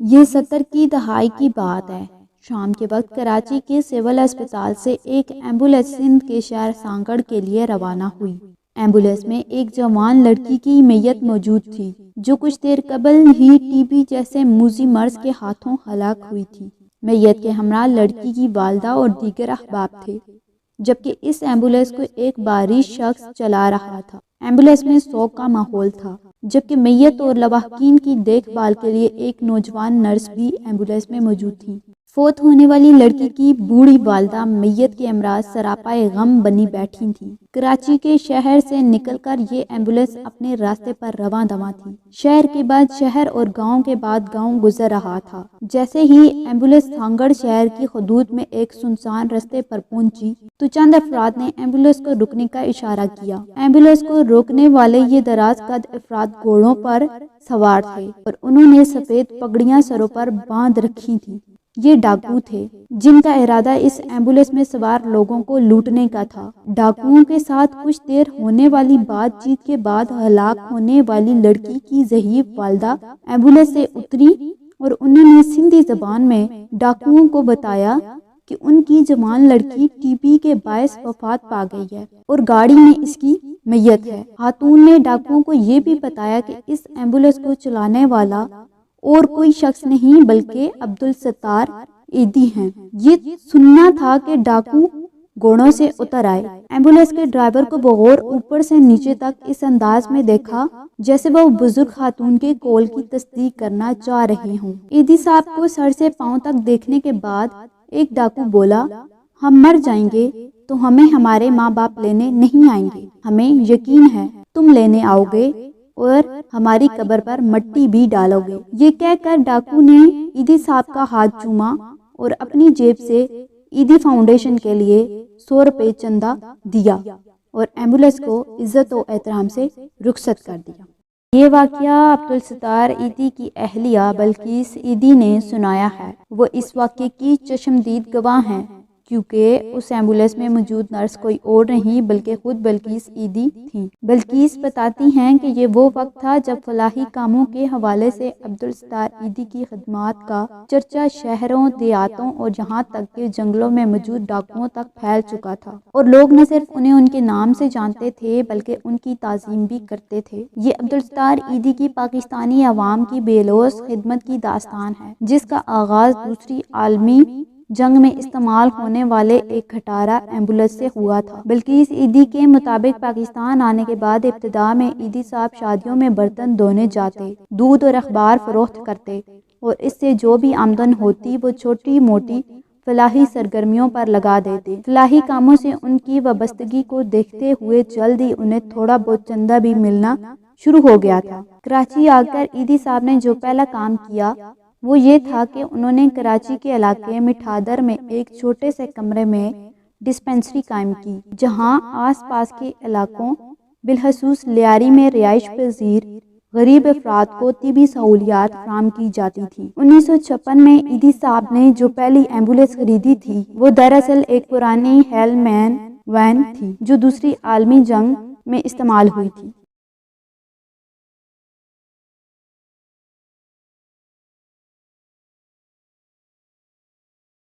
یہ 70 کی دہائی کی بات ہے۔ شام کے وقت کراچی کے سول اسپتال سے ایک ایمبولینس سندھ کے شہر سانگڑ کے لیے روانہ ہوئی۔ ایمبولینس میں ایک جوان لڑکی کی میت موجود تھی جو کچھ دیر قبل ہی ٹی بی جیسے موذی مرض کے ہاتھوں ہلاک ہوئی تھی۔ میت کے ہمراہ لڑکی کی والدہ اور دیگر احباب تھے، جبکہ اس ایمبولینس کو ایک باریک شخص چلا رہا تھا۔ ایمبولینس میں سوگ کا ماحول تھا، جبکہ میت اور لواحقین کی دیکھ بھال کے لیے ایک نوجوان نرس بھی ایمبولینس میں موجود تھی۔ فوت ہونے والی لڑکی کی بوڑھی والدہ میت کے ہمراہ سراپائے غم بنی بیٹھی تھی۔ کراچی کے شہر سے نکل کر یہ ایمبولینس اپنے راستے پر رواں دواں تھی۔ شہر کے بعد شہر اور گاؤں کے بعد گاؤں گزر رہا تھا۔ جیسے ہی ایمبولینس سانگڑ شہر کی حدود میں ایک سنسان راستے پر پہنچی تو چند افراد نے ایمبولینس کو رکنے کا اشارہ کیا۔ ایمبولینس کو روکنے والے یہ دراز قد افراد گھوڑوں پر سوار تھے اور انہوں نے سفید پگڑیاں سروں پر باندھ رکھی تھیں۔ یہ ڈاکو تھے جن کا ارادہ اس ایمبولینس میں سوار لوگوں کو لوٹنے کا تھا۔ ڈاکوؤں کے ساتھ کچھ دیر ہونے والی بات چیت کے بعد ہلاک ہونے والی لڑکی کی ضعیف والدہ ایمبولینس سے اتری اور انہوں نے سندھی زبان میں ڈاکوؤں کو بتایا کہ ان کی جوان لڑکی ٹی بی کے باعث وفات پا گئی ہے اور گاڑی میں اس کی میت ہے۔ خاتون نے ڈاکوؤں کو یہ بھی بتایا کہ اس ایمبولینس کو چلانے والا اور کوئی شخص نہیں بلکہ عبدالستار ایدھی ہیں۔ یہ سننا تھا کہ ڈاکو گھوڑوں سے اتر آئے۔ ایمبولینس کے ڈرائیور کو بغور اوپر سے نیچے تک اس انداز میں دیکھا جیسے وہ بزرگ خاتون کے قول کی تصدیق کرنا چاہ رہے ہوں۔ ایدھی صاحب کو سر سے پاؤں تک دیکھنے کے بعد ایک ڈاکو بولا، ہم مر جائیں گے تو ہمیں ہمارے ماں باپ لینے نہیں آئیں گے، ہمیں یقین ہے تم لینے آؤ گے اور ہماری قبر پر مٹی بھی ڈالو گے۔ یہ کہہ کر ڈاکو نے ایدھی صاحب کا ہاتھ چوما اور اپنی جیب سے ایدھی فاؤنڈیشن کے لیے 100 روپے چندہ دیا اور ایمبولینس کو عزت و احترام سے رخصت کر دیا۔ یہ واقعہ عبدالستار ایدھی کی اہلیہ بلقیس ایدھی نے سنایا ہے۔ وہ اس واقعے کی چشمدید گواہ ہیں کیونکہ اس ایمبولینس میں موجود نرس کوئی اور نہیں بلکہ خود بلقیس ایدھی تھیں۔ بلقیس بتاتی ہیں کہ یہ وہ وقت تھا جب فلاحی کاموں کے حوالے سے عبدالستار ایدھی کی خدمات کا چرچا شہروں، دیہاتوں اور یہاں تک کہ جنگلوں میں موجود ڈاکوؤں تک پھیل چکا تھا، اور لوگ نہ صرف انہیں ان کے نام سے جانتے تھے بلکہ ان کی تعظیم بھی کرتے تھے۔ یہ عبدالستار ایدھی کی پاکستانی عوام کی بے لوث خدمت کی داستان ہے، جس کا آغاز دوسری عالمی جنگ میں استعمال ہونے والے ایک کھٹارہ ایمبولینس سے ہوا تھا۔ بلقیس ایدھی کے مطابق پاکستان آنے کے بعد ابتدا میں ایدھی صاحب شادیوں میں برتن دھونے جاتے، دودھ اور اخبار فروخت کرتے اور اس سے جو بھی آمدن ہوتی وہ چھوٹی موٹی فلاحی سرگرمیوں پر لگا دیتے۔ فلاحی کاموں سے ان کی وابستگی کو دیکھتے ہوئے جلد ہی انہیں تھوڑا بہت چندہ بھی ملنا شروع ہو گیا تھا۔ کراچی آ کر ایدھی صاحب نے جو پہلا کام کیا وہ یہ تھا کہ انہوں نے کراچی کے علاقے مٹھادر میں ایک چھوٹے سے کمرے میں ڈسپنسری قائم کی، جہاں آس پاس کے علاقوں بالخصوص لیاری میں رہائش پذیر غریب افراد کو طبی سہولیات فراہم کی جاتی تھیں۔ 1956 میں ایدھی صاحب نے جو پہلی ایمبولینس خریدی تھی وہ دراصل ایک پرانی ہیل مین وین تھی جو دوسری عالمی جنگ میں استعمال ہوئی تھی۔